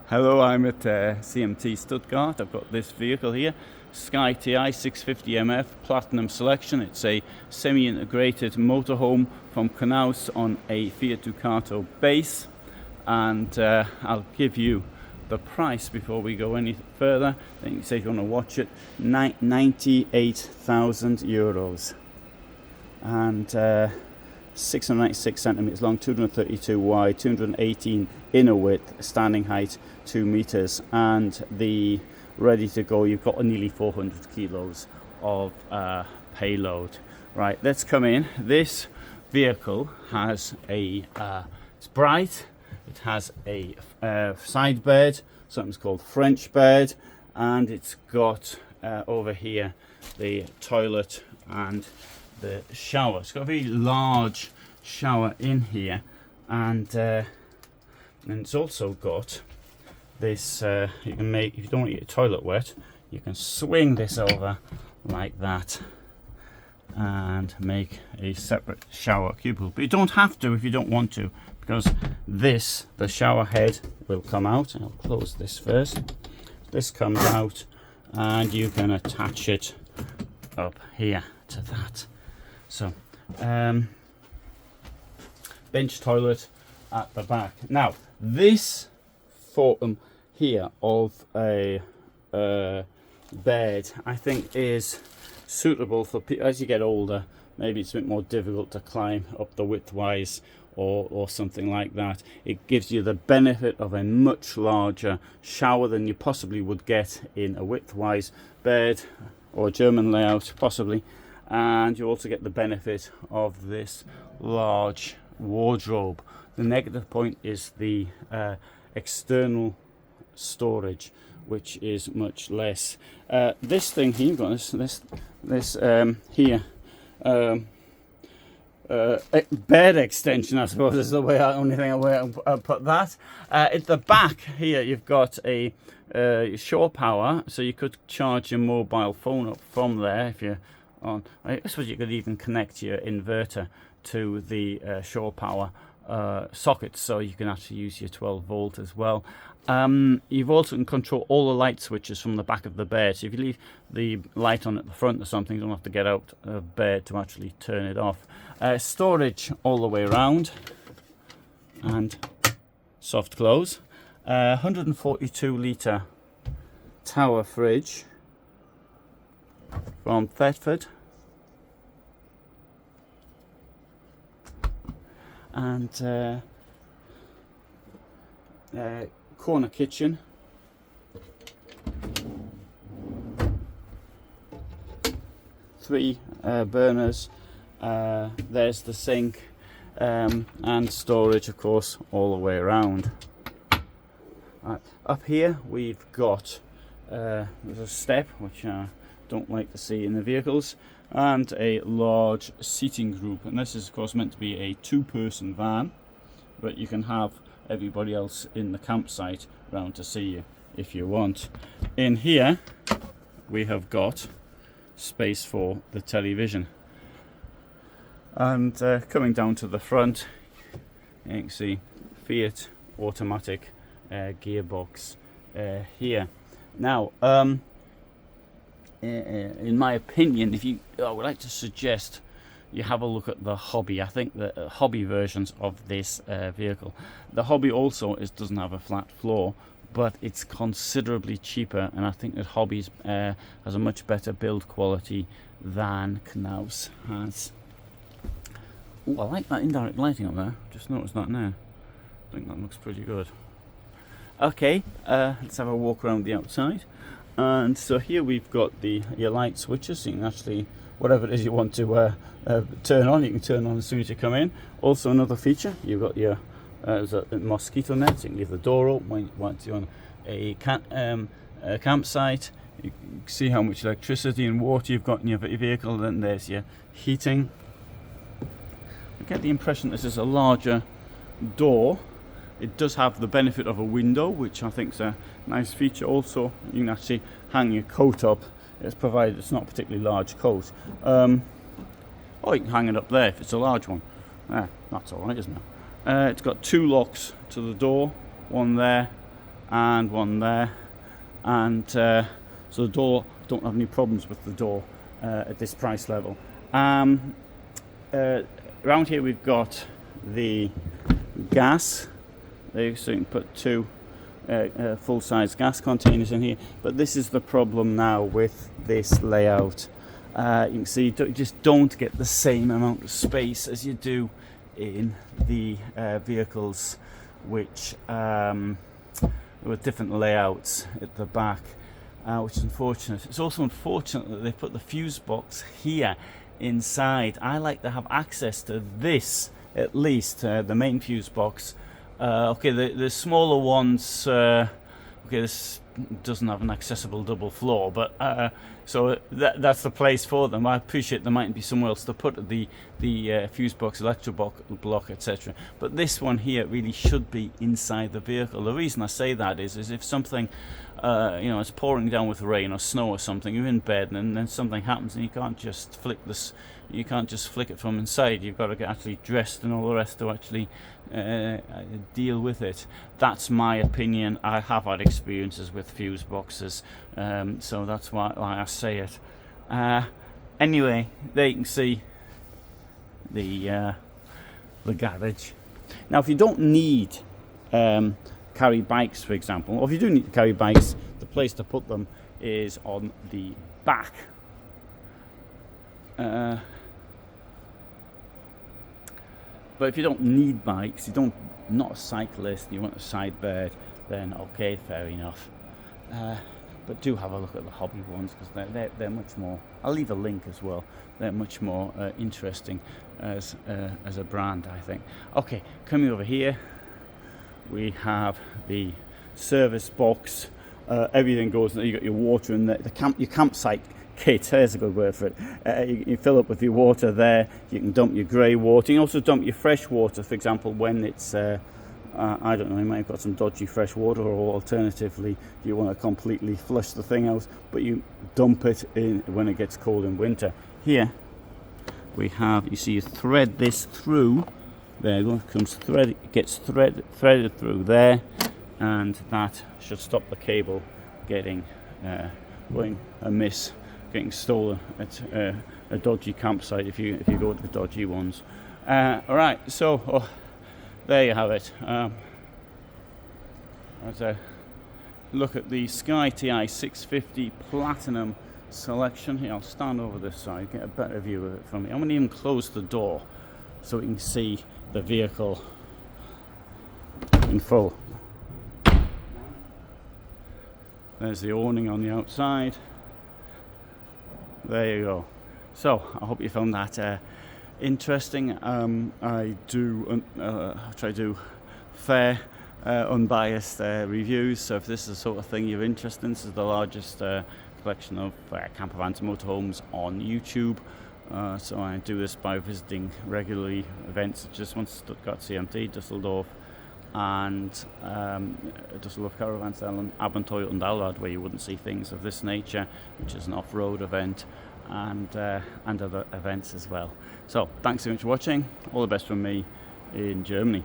Hello, I'm at CMT Stuttgart. I've got this vehicle here, Sky Ti 650 MF Platinum Selection. It's a semi-integrated motorhome from Knaus on a Fiat Ducato base, and I'll give you the price before we go any further. Then you say if you want to watch it, 98,000 euros, and 696 centimeters long, 232 wide, 218 inner width, standing height 2 meters, and the ready to go. You've got nearly 400 kilos of payload. Right, let's come in. This vehicle has a it's bright. It has a side bed, something's called French bed, and it's got over here the toilet and the shower. It's got a very large shower in here, and it's also got this you can make, if you don't want to get your toilet wet, you can swing this over like that and make a separate shower cubicle, but you don't have to if you don't want to, because this, the shower head, will come out. I'll close this first. This comes out and you can attach it up here to that. So bench toilet at the back. Now this photo here of a bed, I think, is suitable for as you get older. Maybe it's a bit more difficult to climb up the widthwise or something like that. It gives you the benefit of a much larger shower than you possibly would get in a widthwise bed or a German layout possibly, and you also get the benefit of this large wardrobe. The negative point is the external storage, which is much less. This thing here, you've got this here, bed extension, I suppose, is the only thing I'll put that. At the back here, you've got a shore power, so you could charge your mobile phone up from there if you're on. I suppose you could even connect your inverter to the shore power socket, so you can actually use your 12 volt as well. You've also can control all the light switches from the back of the bed, so if you leave the light on at the front or something, you don't have to get out of bed to actually turn it off. Storage all the way around, and soft close. 142 litre tower fridge from Thetford, and corner kitchen, three burners, there's the sink, and storage, of course, all the way around. Right. Up here we've got there's a step, which I don't like to see in the vehicles, and a large seating group, and this is of course meant to be a two-person van, but you can have everybody else in the campsite round to see you if you want. In here we have got space for the television, and coming down to the front you can see Fiat automatic gearbox here. Now in my opinion, I would like to suggest you have a look at the hobby. I think the hobby versions of this vehicle. The hobby also doesn't have a flat floor, but it's considerably cheaper, and I think that hobbies has a much better build quality than Knaus has. Ooh, I like that indirect lighting up there. Just noticed that now. I think that looks pretty good. Okay, let's have a walk around the outside. And so here we've got your light switches, so you can actually, whatever it is you want to turn on, you can turn on as soon as you come in. Also another feature, you've got your there's a mosquito net, so you can leave the door open when you want to on a campsite. You can see how much electricity and water you've got in your vehicle. Then there's your heating. I get the impression this is a larger door. It does have the benefit of a window, which I think is a nice feature. Also, you can actually hang your coat up. It's provided it's not a particularly large coat. Or you can hang it up there if it's a large one. That's all right, isn't it? It's got two locks to the door, one there and one there, and so the door, don't have any problems with the door at this price level. Around here we've got the gas there, so you can put two full-size gas containers in here, but this is the problem now with this layout. You can see you just don't get the same amount of space as you do in the vehicles which with different layouts at the back, which is unfortunate. It's also unfortunate that they put the fuse box here inside. I like to have access to this, at least the main fuse box. Okay, the smaller ones, okay, this doesn't have an accessible double floor, but so that's the place for them. I appreciate there might be somewhere else to put the fuse box, electro block, etc. But this one here really should be inside the vehicle. The reason I say that is if something, you know, it's pouring down with rain or snow or something, you're in bed and then something happens and you can't just flick this. You can't just flick it from inside. You've got to get actually dressed and all the rest to actually deal with it. That's my opinion. I have had experiences with fuse boxes, so that's why I say it. Anyway, there you can see the garage. Now, if you don't need carry bikes, for example, or if you do need to carry bikes, the place to put them is on the back. But if you don't need bikes, not a cyclist, you want a side bed, then okay, fair enough. But do have a look at the hobby ones, because they're much more. I'll leave a link as well. They're much more interesting as a brand, I think. Okay, coming over here, we have the service box. Everything goes. You got your water in there. Your campsite kit, there's a good word for it. You fill up with your water there. You can dump your grey water. You can also dump your fresh water, for example, when it's I don't know, you might have got some dodgy fresh water, or alternatively you want to completely flush the thing out, but you dump it in when it gets cold in winter. Here we have, you see, you thread this through there. It comes thread, it gets threaded through there, and that should stop the cable getting going amiss, getting stolen at a dodgy campsite if you go to the dodgy ones. Alright, so there you have it. As a look at the Sky Ti 650 Platinum selection. Here, I'll stand over this side, get a better view of it from me. I'm going to even close the door so we can see the vehicle in full. There's the awning on the outside. There you go. So I hope you found that interesting. I try to do fair, unbiased reviews. So if this is the sort of thing you're interested in, this is the largest collection of camper vans and motorhomes on YouTube. So I do this by visiting regularly events such as one, Stuttgart CMT, Düsseldorf, and Düsseldorf Caravan Sale and Abenteuer und Allrad, where you wouldn't see things of this nature, which is an off-road event, and other events as well. So thanks so much for watching. All the best from me in Germany.